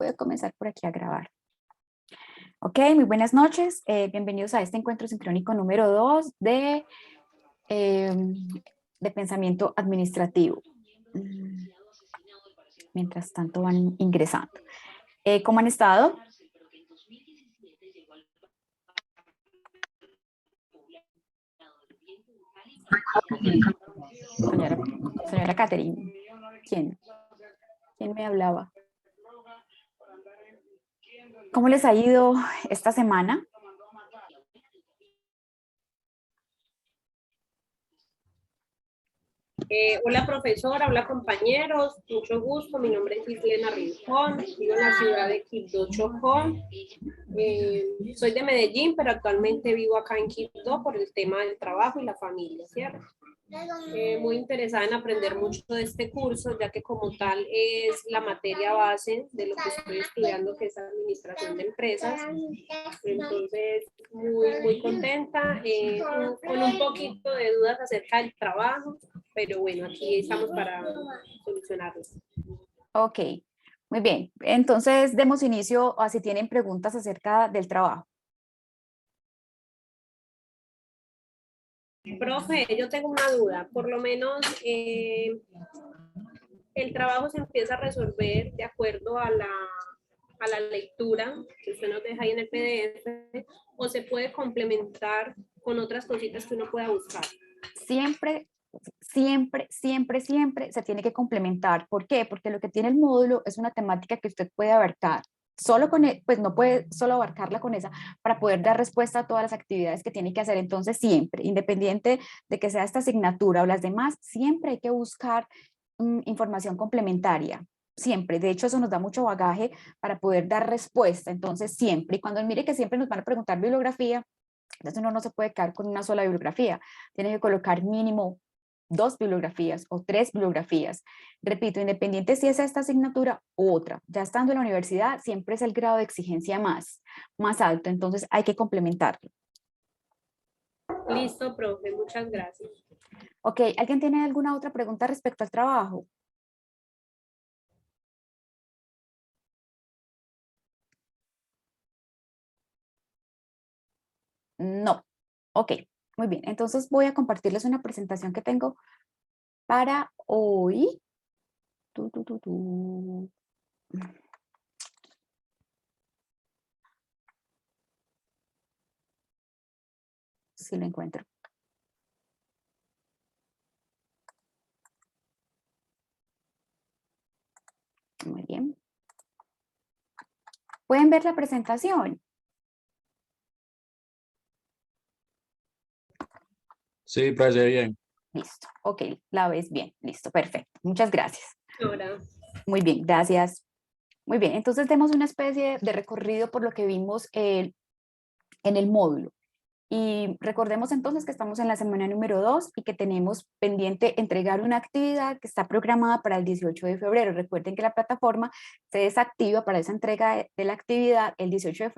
Voy a comenzar por aquí a grabar. Ok, muy buenas noches. Bienvenidos a este encuentro sincrónico número 2 de pensamiento administrativo. Mientras tanto van ingresando. ¿Cómo han estado? Señora Catherine, ¿quién me hablaba? ¿Cómo les ha ido esta semana? Hola profesora, hola compañeros, mucho gusto, mi nombre es Islena Rincón, vivo en la ciudad de Quibdó, Chocó. Soy de Medellín, pero actualmente vivo acá en Quibdó por el tema del trabajo y la familia, ¿cierto? Muy interesada en aprender mucho de este curso, ya que como tal es la materia base de lo que estoy estudiando, que es administración de empresas. Entonces, muy contenta, con un poquito de dudas acerca del trabajo, pero bueno, aquí estamos para solucionarlos. Ok, muy bien. Entonces, demos inicio a si tienen preguntas acerca del trabajo. Profe, yo tengo una duda, por lo menos el trabajo se empieza a resolver de acuerdo a la lectura que usted nos deja ahí en el PDF, o se puede complementar con otras cositas que uno pueda buscar. Siempre se tiene que complementar. ¿Por qué? Porque lo que tiene el módulo es una temática que usted puede abarcar. Solo con, pues no puede solo abarcarla con esa para poder dar respuesta a todas las actividades que tiene que hacer. Entonces siempre, independiente de que sea esta asignatura o las demás, siempre hay que buscar información complementaria. Siempre, de hecho eso nos da mucho bagaje para poder dar respuesta. Entonces siempre, y cuando mire que siempre nos van a preguntar bibliografía, entonces uno no se puede quedar con una sola bibliografía, tiene que colocar mínimo 2 bibliografías o 3 bibliografías. Repito, independiente si es esta asignatura u otra, ya estando en la universidad siempre es el grado de exigencia más alto, entonces hay que complementarlo. Listo, profe, muchas gracias. Ok, ¿alguien tiene alguna otra pregunta respecto al trabajo? No. Ok, muy bien. Entonces voy a compartirles una presentación que tengo para hoy. Si lo encuentro. Muy bien. ¿Pueden ver la presentación? Sí, parece bien. Listo, ok, la ves bien, listo, perfecto, muchas gracias. Ahora. Muy bien, gracias. Muy bien, entonces demos una especie de recorrido por lo que vimos en el módulo. Y recordemos entonces que estamos en la semana número 2 y que tenemos pendiente entregar una actividad que está programada para el 18 de febrero. Recuerden que la plataforma se desactiva para esa entrega de la actividad el 18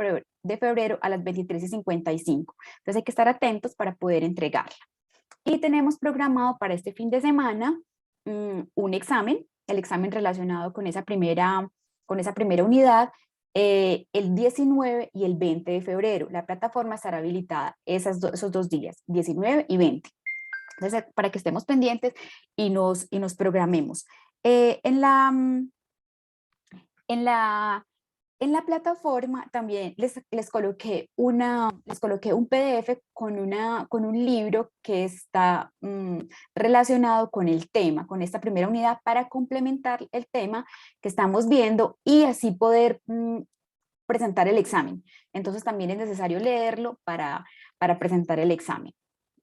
de febrero a las 23:55. Entonces hay que estar atentos para poder entregarla. Y tenemos programado para este fin de semana un examen, el examen relacionado con esa primera unidad, el 19 y el 20 de febrero. La plataforma estará habilitada esos 2 días, 19 y 20. Entonces, para que estemos pendientes y nos programemos. En la plataforma también les coloqué un PDF con un libro que está relacionado con el tema, con esta primera unidad, para complementar el tema que estamos viendo y así poder presentar el examen. Entonces también es necesario leerlo para presentar el examen.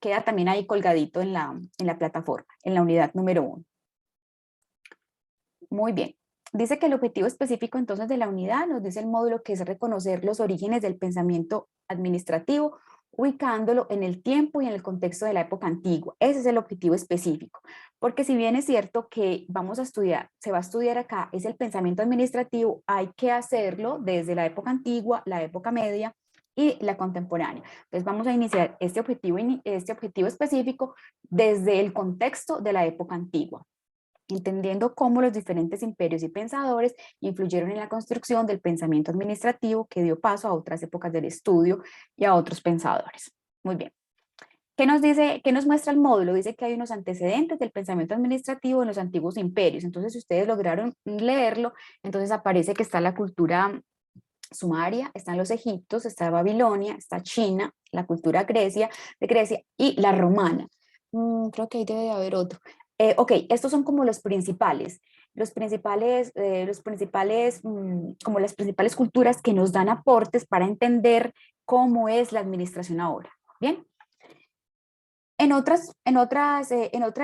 Queda también ahí colgadito en la plataforma, en la unidad número 1. Muy bien. Dice que el objetivo específico entonces de la unidad nos dice el módulo que es reconocer los orígenes del pensamiento administrativo, ubicándolo en el tiempo y en el contexto de la época antigua. Ese es el objetivo específico, porque si bien es cierto que se va a estudiar acá, es el pensamiento administrativo, hay que hacerlo desde la época antigua, la época media y la contemporánea. Entonces vamos a iniciar este objetivo específico desde el contexto de la época antigua. entendiendo cómo los diferentes imperios y pensadores influyeron en la construcción del pensamiento administrativo que dio paso a otras épocas del estudio y a otros pensadores. Muy bien. ¿Qué nos dice, qué nos muestra el módulo? Dice que hay unos antecedentes del pensamiento administrativo en los antiguos imperios. Entonces, si ustedes lograron leerlo, entonces aparece que está la cultura sumaria, están los egiptos, está Babilonia, está China, la cultura de Grecia y la romana. Creo que ahí debe de haber otro. Ok, estos son como los principales como las principales culturas que nos dan aportes para entender cómo es la administración ahora. Bien. En otra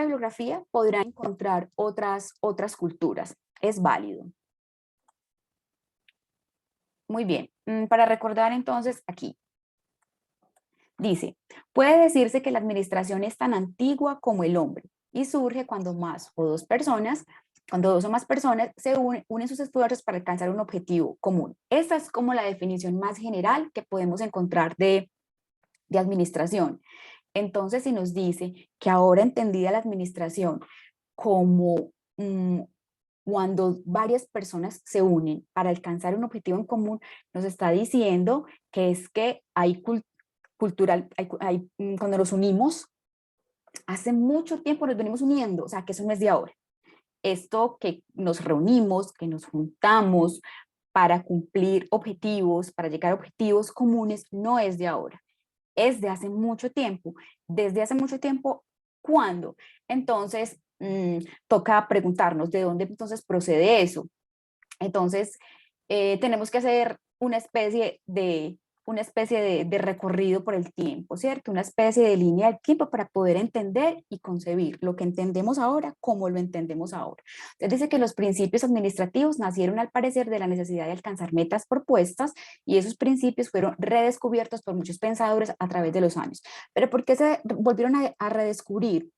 bibliografía podrán encontrar otras culturas. Es válido. Muy bien. Para recordar entonces aquí. Dice, puede decirse que la administración es tan antigua como el hombre y surge cuando dos o más personas se unen sus esfuerzos para alcanzar un objetivo común. Esta es como la definición más general que podemos encontrar de administración. Entonces, si nos dice que ahora entendida la administración como cuando varias personas se unen para alcanzar un objetivo en común, nos está diciendo que es que hay cuando nos unimos, hace mucho tiempo nos venimos uniendo, o sea, que eso no es de ahora. Esto que nos reunimos, que nos juntamos para cumplir objetivos, para llegar a objetivos comunes, no es de ahora. Es de hace mucho tiempo. Desde hace mucho tiempo, ¿cuándo? Entonces, toca preguntarnos de dónde entonces procede eso. Entonces, tenemos que hacer una especie de recorrido por el tiempo, ¿cierto? Una especie de línea del tiempo para poder entender y concebir lo que entendemos ahora, como lo entendemos ahora. Entonces dice que los principios administrativos nacieron al parecer de la necesidad de alcanzar metas propuestas y esos principios fueron redescubiertos por muchos pensadores a través de los años. Pero ¿por qué se volvieron a redescubrir?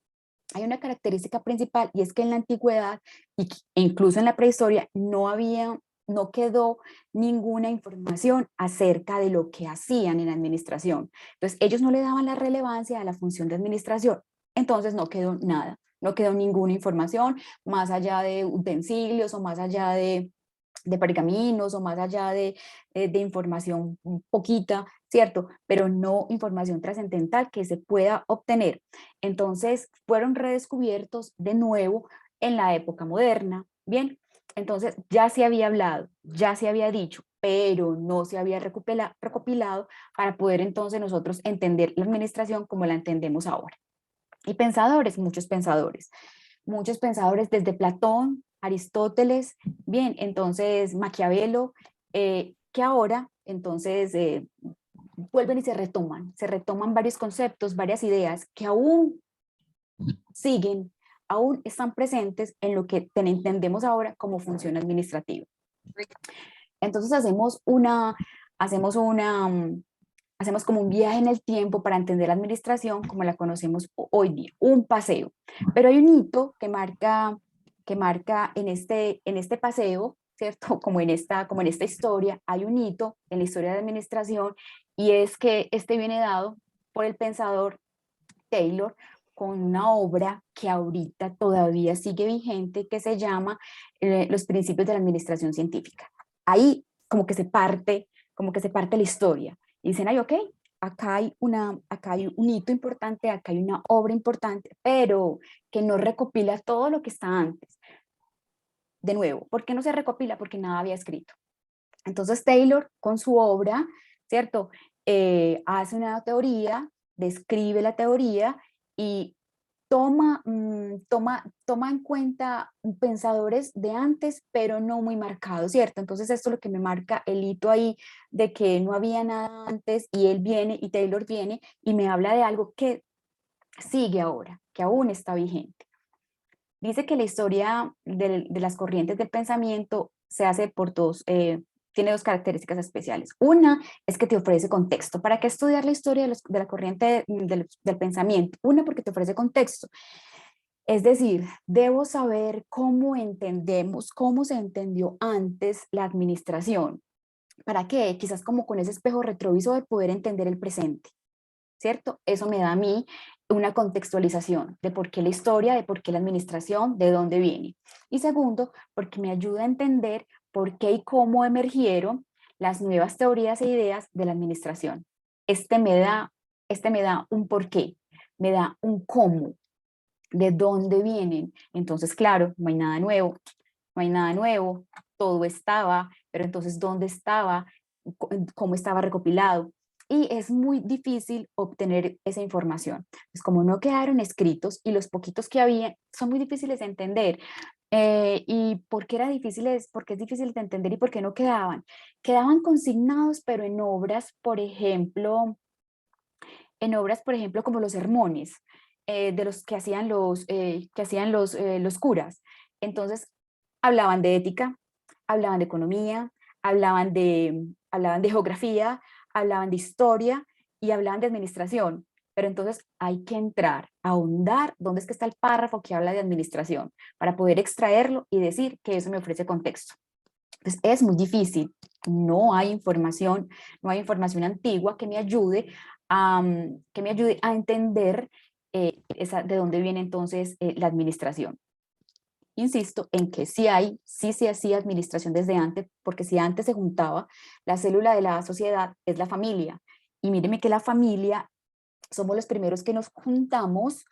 Hay una característica principal y es que en la antigüedad e incluso en la prehistoria no quedó ninguna información acerca de lo que hacían en la administración. Entonces ellos no le daban la relevancia a la función de administración. Entonces no quedó nada, no quedó ninguna información más allá de utensilios o más allá de pergaminos o más allá de información poquita, ¿cierto? Pero no información trascendental que se pueda obtener. Entonces fueron redescubiertos de nuevo en la época moderna, ¿bien? Entonces ya se había hablado, ya se había dicho, pero no se había recopilado para poder entonces nosotros entender la administración como la entendemos ahora. Y pensadores, muchos pensadores desde Platón, Aristóteles, bien, entonces Maquiavelo, que ahora entonces vuelven y se retoman varios conceptos, varias ideas que aún siguen, aún están presentes en lo que entendemos ahora como función administrativa. Entonces hacemos como un viaje en el tiempo para entender la administración como la conocemos hoy día, un paseo. Pero hay un hito que marca en este paseo, ¿cierto? Como en esta historia, hay un hito en la historia de administración y es que este viene dado por el pensador Taylor con una obra que ahorita todavía sigue vigente que se llama Los principios de la administración científica. Ahí como que se parte la historia. Y dicen, ay, ok, acá hay un hito importante, acá hay una obra importante, pero que no recopila todo lo que está antes. De nuevo, ¿por qué no se recopila? Porque nada había escrito. Entonces Taylor, con su obra, ¿cierto? Hace una teoría, describe la teoría y toma en cuenta pensadores de antes, pero no muy marcados, ¿cierto? Entonces esto es lo que me marca el hito ahí de que no había nada antes y él viene y Taylor viene y me habla de algo que sigue ahora, que aún está vigente. Dice que la historia de las corrientes del pensamiento se hace por tiene dos características especiales. Una es que te ofrece contexto. ¿Para qué estudiar la historia de la corriente del pensamiento? Una, porque te ofrece contexto. Es decir, debo saber cómo entendemos, cómo se entendió antes la administración. ¿Para qué? Quizás como con ese espejo retrovisor de poder entender el presente. ¿cierto? Eso me da a mí una contextualización de por qué la historia, de por qué la administración, de dónde viene. Y segundo, porque me ayuda a entender por qué y cómo emergieron las nuevas teorías e ideas de la administración. Este me da un porqué, me da un cómo, de dónde vienen. Entonces, claro, no hay nada nuevo, no hay nada nuevo, todo estaba, pero entonces, ¿dónde estaba? ¿Cómo estaba recopilado? Y es muy difícil obtener esa información. Pues como no quedaron escritos y los poquitos que había son muy difíciles de entender. ¿Y por qué era difíciles? Porque es difícil de entender y por qué no quedaban. Quedaban consignados, pero en obras, por ejemplo, como los sermones de los que hacían los curas. Entonces, hablaban de ética, hablaban de economía, hablaban de geografía, hablaban de historia y hablaban de administración. Pero entonces hay que entrar, ahondar dónde es que está el párrafo que habla de administración para poder extraerlo y decir que eso me ofrece contexto. Entonces es muy difícil, no hay información antigua que me ayude a entender de dónde viene entonces la administración. Insisto en que sí se hacía administración desde antes, porque si antes se juntaba, la célula de la sociedad es la familia. Y míreme que la familia somos los primeros que nos juntamos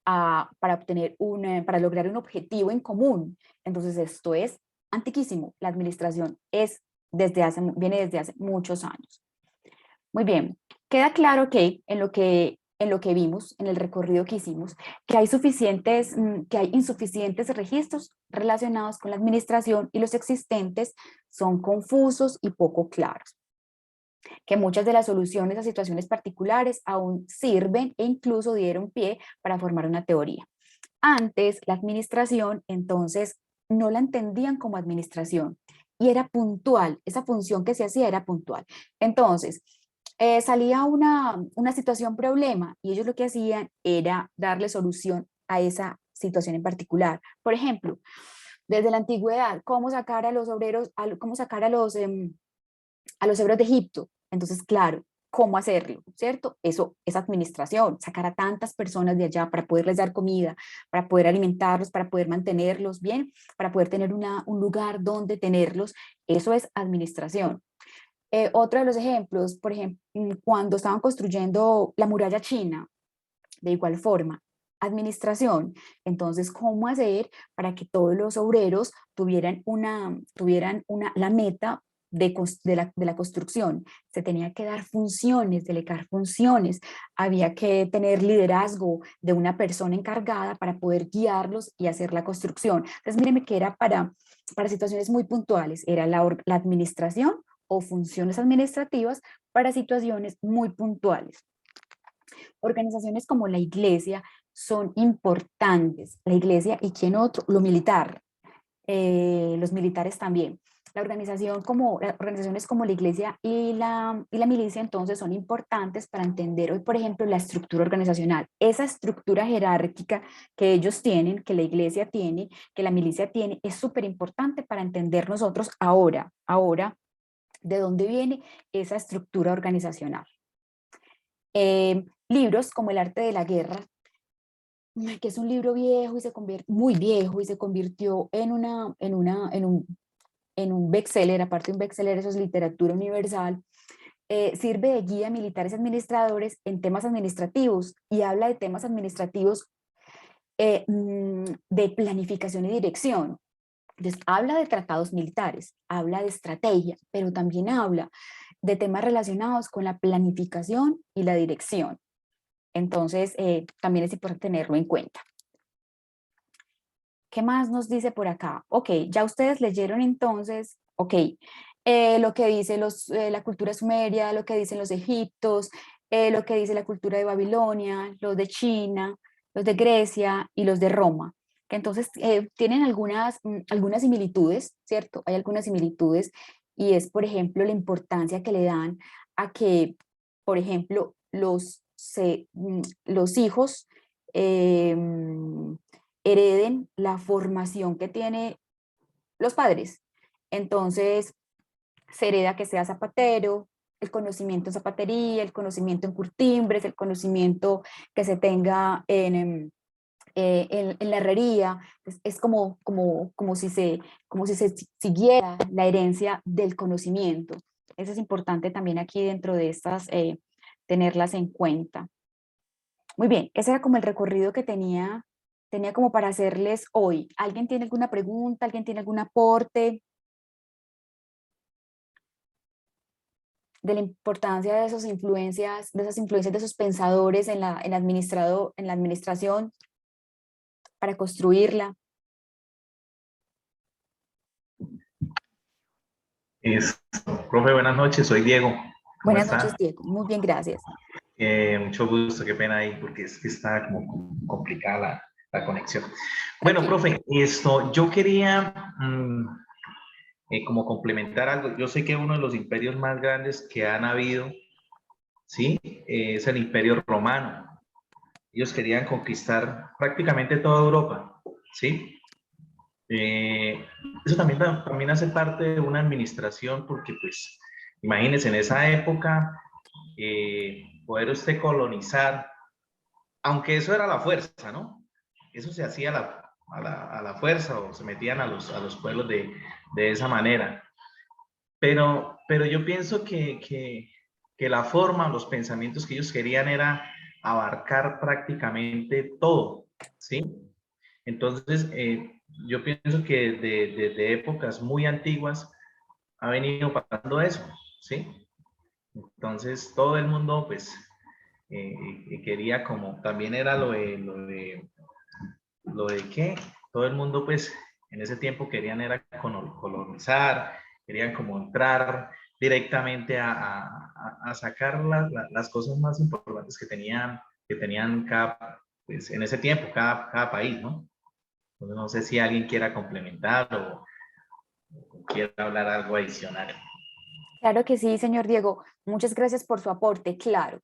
para lograr un objetivo en común. Entonces esto es antiquísimo. La administración viene desde hace muchos años. Muy bien, queda claro que en lo que vimos, en el recorrido que hicimos, que hay insuficientes registros relacionados con la administración y los existentes son confusos y poco claros, que muchas de las soluciones a situaciones particulares aún sirven e incluso dieron pie para formar una teoría. Antes, la administración, entonces, no la entendían como administración y era puntual, esa función que se hacía era puntual. Entonces, salía una situación problema y ellos lo que hacían era darle solución a esa situación en particular. Por ejemplo, desde la antigüedad, cómo sacar a los obreros, cómo sacar a los hebreos de Egipto. Entonces, claro, ¿cómo hacerlo? ¿Cierto? Eso es administración, sacar a tantas personas de allá para poderles dar comida, para poder alimentarlos, para poder mantenerlos bien, para poder tener un lugar donde tenerlos. Eso es administración. Otro de los ejemplos, por ejemplo, cuando estaban construyendo la muralla china, de igual forma, administración. Entonces, ¿cómo hacer para que todos los obreros tuvieran la meta de la construcción? Se tenía que dar funciones, delegar funciones, había que tener liderazgo de una persona encargada para poder guiarlos y hacer la construcción. Entonces, mírenme que era para situaciones muy puntuales, era la administración o funciones administrativas para situaciones muy puntuales. Organizaciones como la iglesia son importantes. La iglesia y quién otro, lo militar, los militares también. Las organizaciones como la iglesia y la milicia entonces son importantes para entender hoy, por ejemplo, la estructura organizacional. Esa estructura jerárquica que ellos tienen, que la iglesia tiene, que la milicia tiene, es súper importante para entender nosotros ahora, de dónde viene esa estructura organizacional. Libros como El arte de la guerra, que es un libro viejo y muy viejo y se convirtió en un bestseller, aparte de un bestseller, eso es literatura universal, sirve de guía a militares administradores en temas administrativos y habla de temas administrativos de planificación y dirección. Entonces, habla de tratados militares, habla de estrategia, pero también habla de temas relacionados con la planificación y la dirección. Entonces, también es importante tenerlo en cuenta. ¿Qué más nos dice por acá? Ok, ya ustedes leyeron entonces, ok, lo que dice la cultura sumeria, lo que dicen los egiptos, lo que dice la cultura de Babilonia, los de China, los de Grecia y los de Roma, que entonces tienen algunas similitudes, ¿cierto? Hay algunas similitudes y es, por ejemplo, la importancia que le dan a que, por ejemplo, los hijos hereden la formación que tienen los padres. Entonces, se hereda que sea zapatero, el conocimiento en zapatería, el conocimiento en curtimbres, el conocimiento que se tenga en la herrería. Es como si se siguiera la herencia del conocimiento. Eso es importante también aquí dentro de estas, tenerlas en cuenta. Muy bien, ese era como el recorrido que tenía como para hacerles hoy. ¿Alguien tiene alguna pregunta? ¿Alguien tiene algún aporte? De la importancia de esas influencias, de esos pensadores en la administración para construirla. Es, Profe, buenas noches, soy Diego. ¿Cómo Buenas noches, está? Diego. Muy bien, gracias. Mucho gusto, qué pena ahí, porque es que está como complicada la conexión. Bueno, Tranquilo. profe, yo quería como complementar algo. Yo sé que uno de los imperios más grandes que han habido, ¿sí? Es el Imperio Romano. Ellos querían conquistar prácticamente toda Europa, ¿sí? Eso también hace parte de una administración, porque pues, imagínense, en esa época, poder usted colonizar, aunque eso era la fuerza, ¿no? Eso se hacía a la fuerza o se metían a los pueblos de esa manera. Pero yo pienso que la forma, los pensamientos que ellos querían era abarcar prácticamente todo, ¿sí? Entonces, yo pienso que desde épocas muy antiguas ha venido pasando eso, ¿sí? Entonces, todo el mundo, pues, quería como, también era lo de que todo el mundo, pues, en ese tiempo querían era colonizar, querían como entrar directamente a sacar las cosas más importantes que tenían cada, pues, en ese tiempo, cada país, ¿no? Entonces, no sé si alguien quiera complementar o quiera hablar algo adicional. Claro que sí, señor Diego. Muchas gracias por su aporte, claro.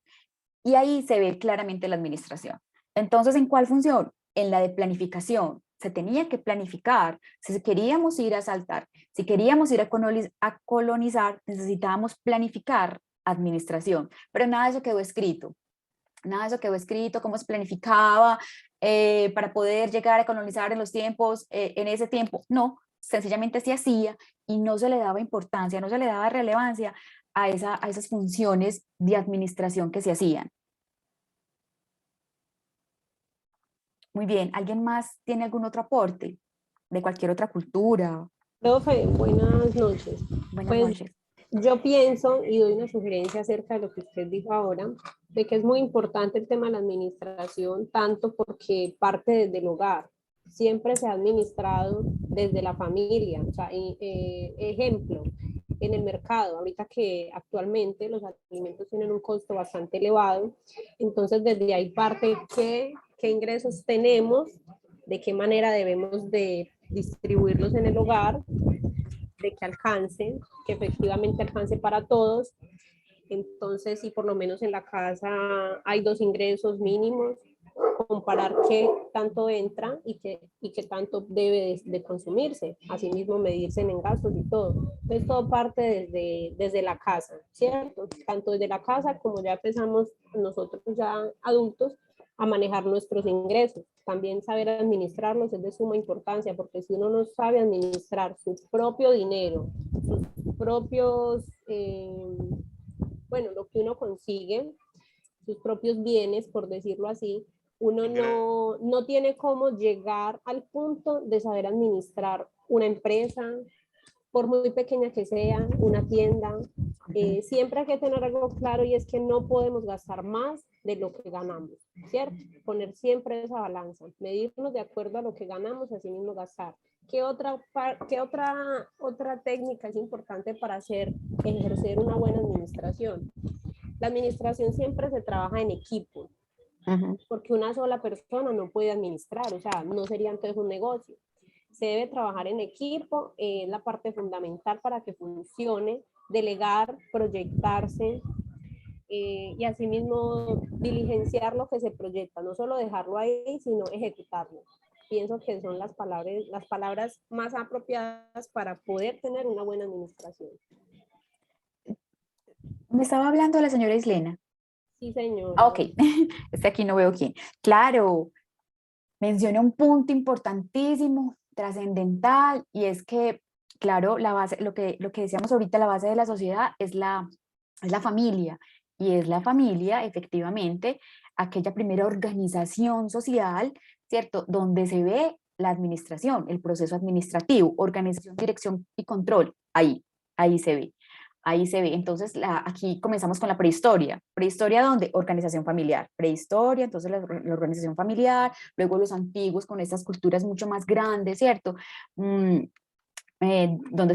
Y ahí se ve claramente la administración. Entonces, ¿en cuál función? En la de planificación. Se tenía que planificar. Si queríamos ir a asaltar, si queríamos ir a colonizar, necesitábamos planificar administración. Pero nada de eso quedó escrito. Nada de eso quedó escrito, cómo se planificaba para poder llegar a colonizar en los tiempos, en ese tiempo. No, sencillamente se hacía y no se le daba importancia, no se le daba relevancia a esas funciones de administración que se hacían. Muy bien, ¿alguien más tiene algún otro aporte de cualquier otra cultura? Profe, buenas noches. Buenas Pues noches. yo pienso y doy una sugerencia acerca de lo que usted dijo ahora, de que es muy importante el tema de la administración, tanto porque parte desde el hogar, siempre se ha administrado desde la familia. O sea, ejemplo, en el mercado, ahorita que actualmente los alimentos tienen un costo bastante elevado, entonces desde ahí parte qué ingresos tenemos, de qué manera debemos de distribuirlos en el hogar, de que alcance, que efectivamente alcance para todos. Entonces, si por lo menos en la casa hay dos ingresos mínimos, comparar qué tanto entra y qué tanto debe de consumirse, asimismo medirse en gastos y todo. Entonces, todo parte desde la casa, ¿cierto? Tanto desde la casa como ya empezamos nosotros ya adultos a manejar nuestros ingresos. También saber administrarlos es de suma importancia, porque si uno no sabe administrar su propio dinero, sus propios, bueno, lo que uno consigue, sus propios bienes, por decirlo así, uno no tiene cómo llegar al punto de saber administrar una empresa, por muy pequeña que sea, una tienda. Siempre hay que tener algo claro y es que no podemos gastar más de lo que ganamos, ¿cierto? Poner siempre esa balanza, medirnos de acuerdo a lo que ganamos, así mismo gastar. ¿Qué otra técnica es importante para ejercer una buena administración? La administración siempre se trabaja en equipo, porque una sola persona no puede administrar, o sea, no sería entonces un negocio. Se debe trabajar en equipo, es la parte fundamental para que funcione, delegar, proyectarse y asimismo diligenciar lo que se proyecta, no solo dejarlo ahí, sino ejecutarlo. Pienso que son las palabras más apropiadas para poder tener una buena administración. Me estaba hablando la señora Islena. Sí, señora. Ah, ok, aquí no veo quién. Claro, menciona un punto importantísimo, trascendental, y es que, claro, la base, lo que decíamos ahorita, la base de la sociedad es la familia, y es la familia, efectivamente, aquella primera organización social, ¿cierto? Donde se ve la administración, el proceso administrativo, organización, dirección y control, ahí se ve. Ahí se ve. Entonces, aquí comenzamos con la prehistoria. ¿Prehistoria dónde? Organización familiar. Prehistoria, entonces la organización familiar, luego los antiguos con estas culturas mucho más grandes, ¿cierto? Donde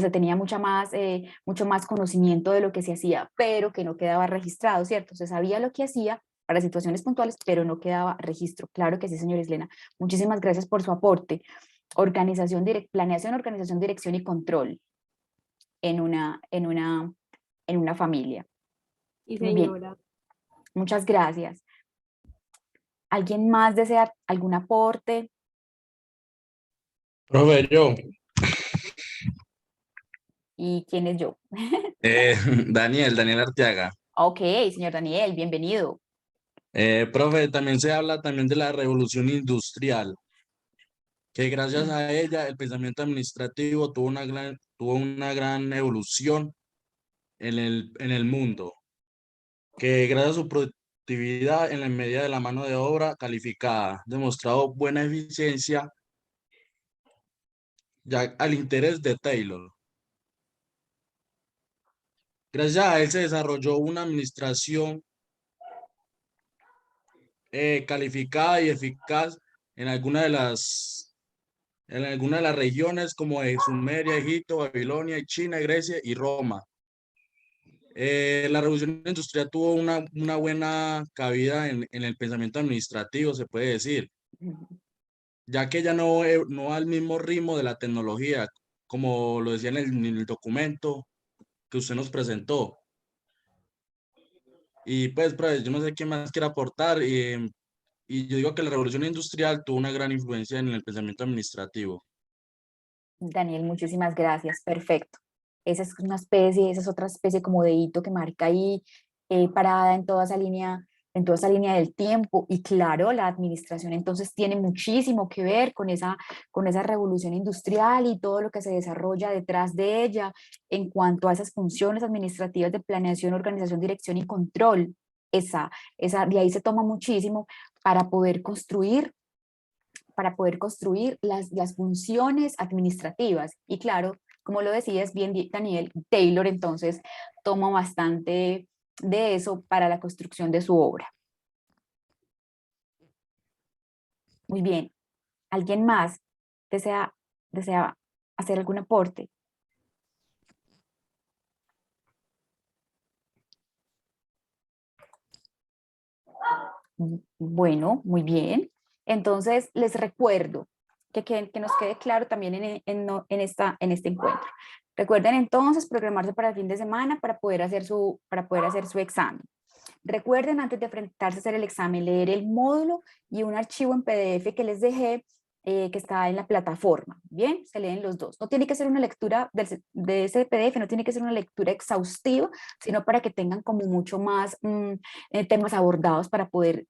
se tenía mucho más conocimiento de lo que se hacía, pero que no quedaba registrado, ¿cierto? Se sabía lo que hacía para situaciones puntuales, pero no quedaba registro. Claro que sí, señora Islena. Muchísimas gracias por su aporte. Planeación, organización, dirección y control en una familia. Sí, Muy bien, señora. muchas gracias. ¿Alguien más desea algún aporte? Profe, yo, ¿Y quién es yo? Daniel Arteaga. Ok, señor Daniel, bienvenido. Profe, también se habla también de la revolución industrial, que gracias a ella el pensamiento administrativo tuvo una gran evolución en el mundo, que gracias a su productividad en la medida de la mano de obra calificada, demostrado buena eficiencia ya al interés de Taylor. Gracias a él se desarrolló una administración calificada y eficaz en algunas de las regiones como de Sumeria, Egipto, Babilonia, China, Grecia y Roma. La revolución industrial tuvo una buena cabida en el pensamiento administrativo, se puede decir, ya que ya no va al mismo ritmo de la tecnología, como lo decía en el documento que usted nos presentó. Y pues, yo no sé quién más quiere aportar, y yo digo que la revolución industrial tuvo una gran influencia en el pensamiento administrativo. Daniel, muchísimas gracias. Perfecto. Esa es otra especie como de hito que marca ahí parada en toda esa línea del tiempo. Y claro, la administración entonces tiene muchísimo que ver con esa revolución industrial y todo lo que se desarrolla detrás de ella en cuanto a esas funciones administrativas de planeación, organización, dirección y control. De ahí se toma muchísimo para poder construir las funciones administrativas. Y claro, como lo decías bien, Daniel, Taylor entonces toma bastante de eso para la construcción de su obra. Muy bien. ¿Alguien más desea hacer algún aporte? Bueno, muy bien. Entonces, les recuerdo que nos quede claro también en este encuentro. Recuerden entonces programarse para el fin de semana para poder hacer su examen. Recuerden antes de enfrentarse a hacer el examen, leer el módulo y un archivo en PDF que les dejé que está en la plataforma. Bien, se leen los dos. No tiene que ser una lectura de ese PDF, no tiene que ser una lectura exhaustiva, sino para que tengan como mucho más temas abordados para poder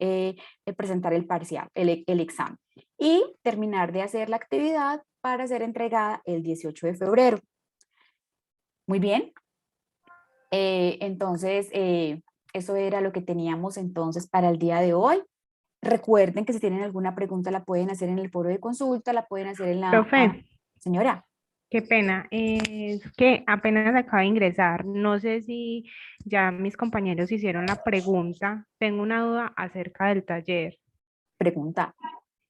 presentar el parcial, el examen. Y terminar de hacer la actividad para ser entregada el 18 de febrero. Muy bien. Entonces, eso era lo que teníamos entonces para el día de hoy. Recuerden que si tienen alguna pregunta la pueden hacer en el foro de consulta, la pueden hacer en la... Profe, señora, qué pena. Es que apenas acabo de ingresar. No sé si ya mis compañeros hicieron la pregunta. Tengo una duda acerca del taller. pregunta.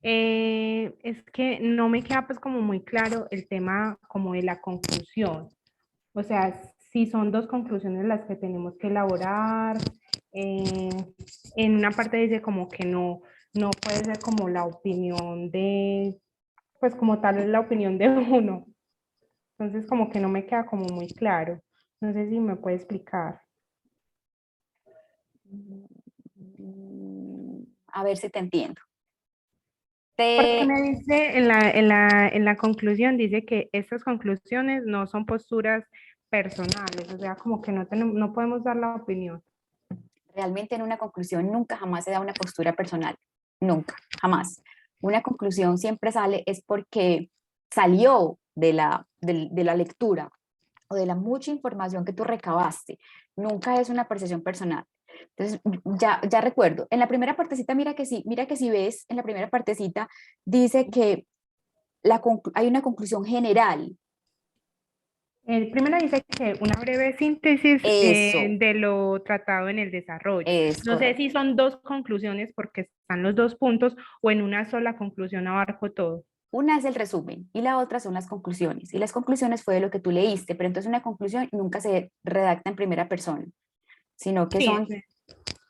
Es que no me queda pues como muy claro el tema como de la conclusión. O sea, si son dos conclusiones las que tenemos que elaborar. eh, en una parte dice como que no puede ser como la opinión de, pues como tal es la opinión de uno. Entonces como que no me queda como muy claro. No sé si me puede explicar. A ver si te entiendo. Porque me dice en la conclusión, dice que estas conclusiones no son posturas personales, o sea, como que no podemos dar la opinión. Realmente en una conclusión nunca jamás se da una postura personal, nunca, jamás. Una conclusión siempre sale es porque salió de la lectura o de la mucha información que tú recabaste. Nunca es una percepción personal. Entonces, ya recuerdo, en la primera partecita, mira que si ves, en la primera partecita dice que hay una conclusión general. El primero dice que una breve síntesis Eso, de lo tratado en el desarrollo. es No sé correcto. si son dos conclusiones porque están los dos puntos o en una sola conclusión abarco todo. Una es el resumen y la otra son las conclusiones. Y las conclusiones fue de lo que tú leíste, pero entonces una conclusión nunca se redacta en primera persona, sino que Sí, son,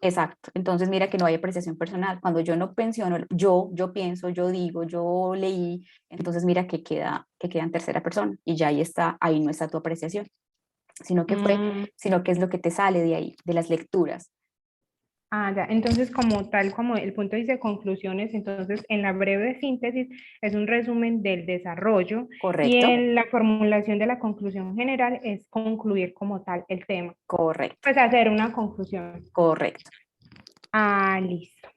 exacto. Entonces mira que no hay apreciación personal. Cuando yo no menciono, yo pienso, yo digo, yo leí, entonces mira que queda en tercera persona y ya ahí no está tu apreciación, sino que es lo que te sale de ahí, de las lecturas. Ya. Entonces, como tal, como el punto dice conclusiones, entonces en la breve síntesis es un resumen del desarrollo y Correcto, en la formulación de la conclusión general es concluir como tal el tema. correcto, Pues hacer una conclusión. correcto. Listo.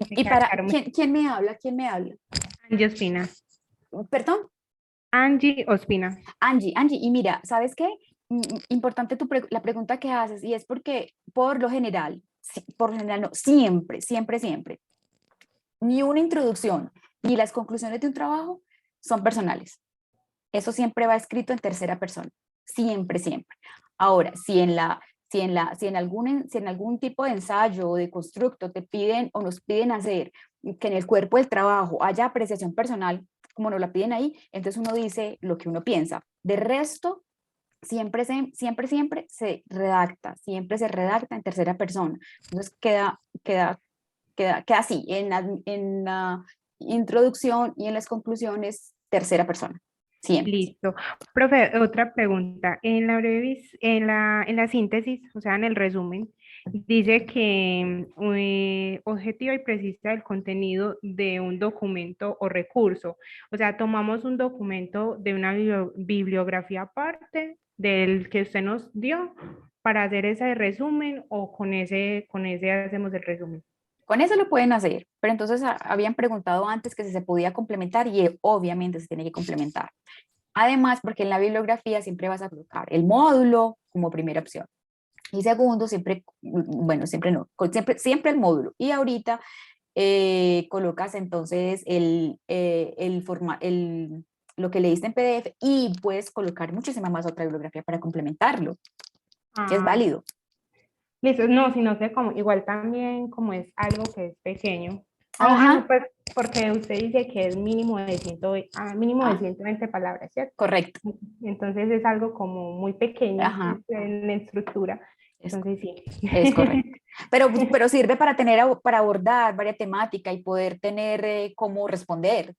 Y para, ¿quién me habla? ¿Quién me habla? Angie Ospina. Perdón. Angie Ospina. Angie, y mira, ¿sabes qué? Importante la pregunta que haces, y es porque por lo general no, siempre, ni una introducción ni las conclusiones de un trabajo son personales. Eso siempre va escrito en tercera persona, siempre. Ahora, si en algún tipo de ensayo o de constructo te piden o nos piden hacer que en el cuerpo del trabajo haya apreciación personal, como nos la piden ahí, entonces uno dice lo que uno piensa. De resto, siempre se redacta en tercera persona. Entonces queda así, en la introducción y en las conclusiones, tercera persona, siempre. Listo. Profe, otra pregunta. En la síntesis, o sea, en el resumen, dice que objetiva y precisa del contenido de un documento o recurso. O sea, tomamos un documento de una bibliografía aparte del que usted nos dio para hacer ese resumen o con ese hacemos el resumen. Con eso lo pueden hacer, pero entonces habían preguntado antes que si se podía complementar y obviamente se tiene que complementar. Además, porque en la bibliografía siempre vas a colocar el módulo como primera opción. Y segundo, siempre el módulo. Y ahorita colocas entonces lo que leíste en PDF y puedes colocar muchísima más otra bibliografía para complementarlo. Es válido. Listo, no, sino que como, igual también como es algo que es pequeño. Ajá. Pues porque usted dice que es mínimo de 120 palabras, ¿cierto? Correcto. Entonces es algo como muy pequeño. Ajá. En la estructura. Entonces sí. Es correcto. Pero sirve para abordar varias temáticas y poder tener cómo responder.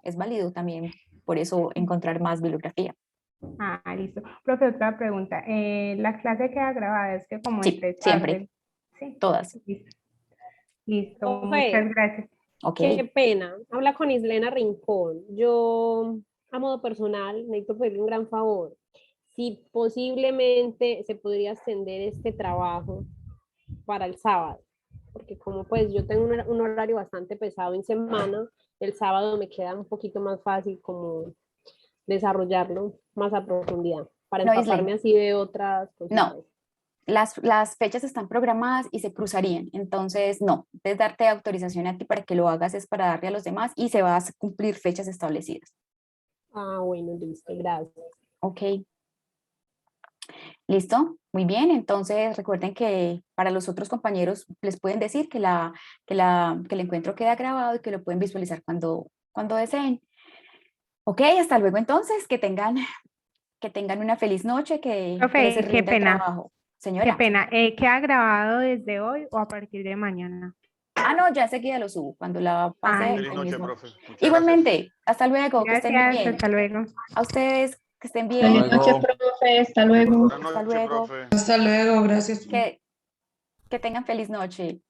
Es válido también, por eso encontrar más bibliografía. Listo. Profe, otra pregunta. La clase queda grabada, es que como Sí, siempre. Sí. Todas. Listo. Profe, Muchas gracias. Ok. qué pena. Habla con Islena Rincón. Yo, a modo personal, necesito pedirle un gran favor. Si posiblemente se podría extender este trabajo para el sábado, porque como pues yo tengo un horario bastante pesado en semana, el sábado me queda un poquito más fácil como desarrollarlo más a profundidad, para No, empaparme Islena. así de otras cositas. No, las fechas están programadas y se cruzarían, entonces no, es darte autorización a ti para que lo hagas, es para darle a los demás y se va a cumplir fechas establecidas. Bueno, listo, gracias. Ok. ¿Listo? Muy bien, entonces recuerden que para los otros compañeros les pueden decir que el encuentro queda grabado y que lo pueden visualizar cuando deseen. Ok, hasta luego entonces, que tengan una feliz noche, que les Profe, qué rinda el pena. trabajo. Qué Señora. pena. ¿Queda grabado desde hoy o a partir de mañana? No, ya enseguida lo subo, cuando la pase Feliz ahí noche, mismo. profe. Muchas Igualmente, hasta luego, que estén muy Gracias, bien. hasta luego. A ustedes, que estén bien. Feliz noche, profe. Hasta luego. gracias. Buenas Hasta noches, luego. profe. Hasta luego, gracias. Que tengan feliz noche.